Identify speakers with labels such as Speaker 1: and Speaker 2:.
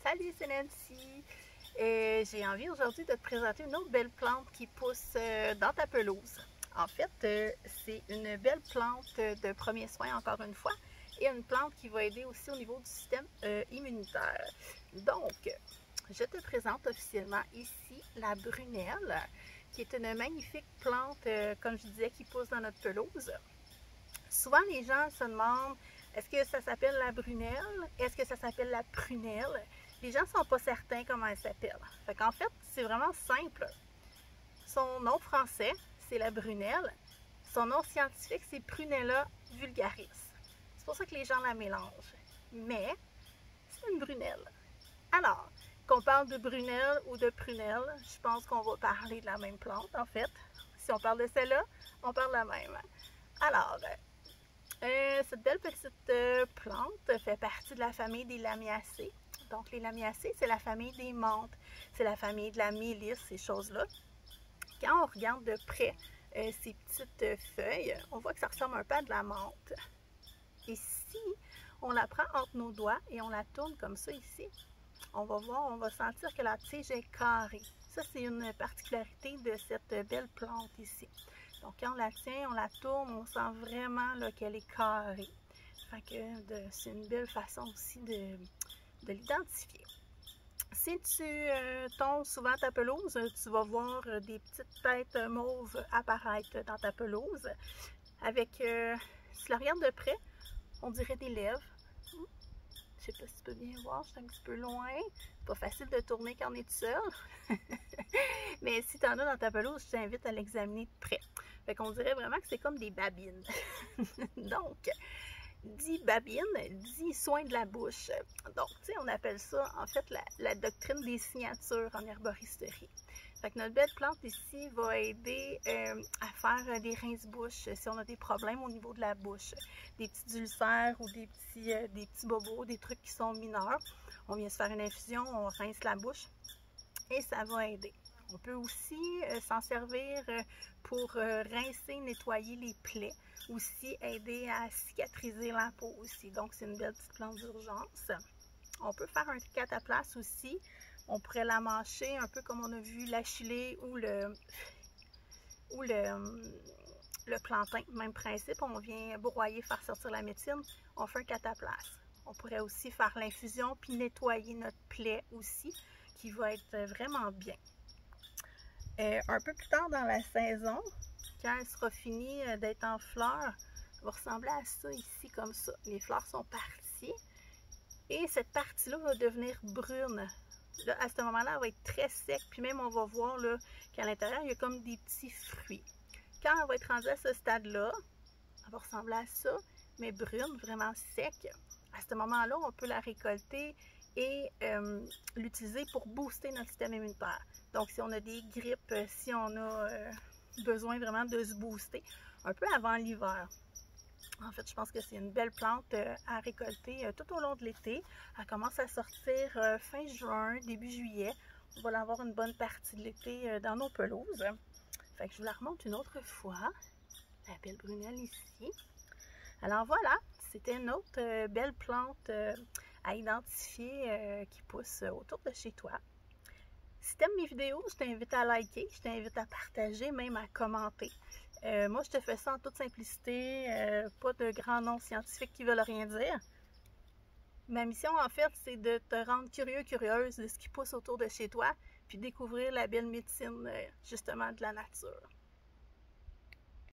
Speaker 1: Salut, c'est Nancy. J'ai envie aujourd'hui de te présenter une autre belle plante qui pousse dans ta pelouse. En fait, c'est une belle plante de premier soin, encore une fois, et une plante qui va aider aussi au niveau du système immunitaire. Donc, je te présente officiellement ici la brunelle, qui est une magnifique plante, comme je disais, qui pousse dans notre pelouse. Souvent, les gens se demandent, est-ce que ça s'appelle la brunelle? Est-ce que ça s'appelle la prunelle? Les gens ne sont pas certains comment elle s'appelle. Fait qu'en fait, c'est vraiment simple. Son nom français, c'est la brunelle. Son nom scientifique, c'est Prunella vulgaris. C'est pour ça que les gens la mélangent. Mais, c'est une brunelle. Alors, qu'on parle de brunelle ou de prunelle, je pense qu'on va parler de la même plante, en fait. Si on parle de celle-là, on parle de la même. Alors, cette belle petite plante fait partie de la famille des Lamiacées. Donc, les Lamiacées, c'est la famille des menthes, c'est la famille de la mélisse, ces choses-là. Quand on regarde de près ces petites feuilles, on voit que ça ressemble un peu à de la menthe. Et si on la prend entre nos doigts et on la tourne comme ça ici, on va voir, on va sentir que la tige est carrée. Ça, c'est une particularité de cette belle plante ici. Donc, quand on la tient, on la tourne, on sent vraiment qu'elle est carrée. Fait que c'est une belle façon aussi de l'identifier. Si tu tonds souvent ta pelouse, tu vas voir des petites têtes mauves apparaître dans ta pelouse. Avec, si tu la regardes de près, on dirait des lèvres. Je sais pas si tu peux bien voir, je suis un petit peu loin. C'est pas facile de tourner quand on est tout seul. Mais si tu en as dans ta pelouse, je t'invite à l'examiner de près. Fait qu'on dirait vraiment que c'est comme des babines. Donc, dit babine, dit soin de la bouche. Donc, tu sais, on appelle ça, en fait, la doctrine des signatures en herboristerie. Fait que notre belle plante ici va aider à faire des rince-bouches si on a des problèmes au niveau de la bouche. Des petits ulcères ou des petits bobos, des trucs qui sont mineurs. On vient se faire une infusion, on rince la bouche et ça va aider. On peut aussi s'en servir pour rincer, nettoyer les plaies, aussi aider à cicatriser la peau aussi. Donc, c'est une belle petite plante d'urgence. On peut faire un cataplasme aussi. On pourrait la mâcher un peu comme on a vu l'achillée ou le plantain. Même principe, on vient broyer, faire sortir la médecine. On fait un cataplasme. On pourrait aussi faire l'infusion puis nettoyer notre plaie aussi, qui va être vraiment bien. Un peu plus tard dans la saison, quand elle sera finie d'être en fleurs, elle va ressembler à ça ici, comme ça. Les fleurs sont parties et cette partie-là va devenir brune. Là, à ce moment-là, elle va être très sec, puis même on va voir qu'à l'intérieur, il y a comme des petits fruits. Quand elle va être rendue à ce stade-là, elle va ressembler à ça, mais brune, vraiment sec. À ce moment-là, on peut la récolter et l'utiliser pour booster notre système immunitaire. Donc, si on a des grippes, si on a besoin vraiment de se booster, un peu avant l'hiver. En fait, je pense que c'est une belle plante à récolter tout au long de l'été. Elle commence à sortir fin juin, début juillet. On va l'avoir une bonne partie de l'été dans nos pelouses. Fait que je vous la remonte une autre fois. La belle brunelle ici. Alors voilà, c'était une autre belle plante à identifier qui pousse autour de chez toi. Si tu aimes mes vidéos, je t'invite à liker, je t'invite à partager, même à commenter. Moi, je te fais ça en toute simplicité, pas de grands noms scientifiques qui veulent rien dire. Ma mission, en fait, c'est de te rendre curieux, curieuse de ce qui pousse autour de chez toi, puis découvrir la belle médecine, justement, de la nature.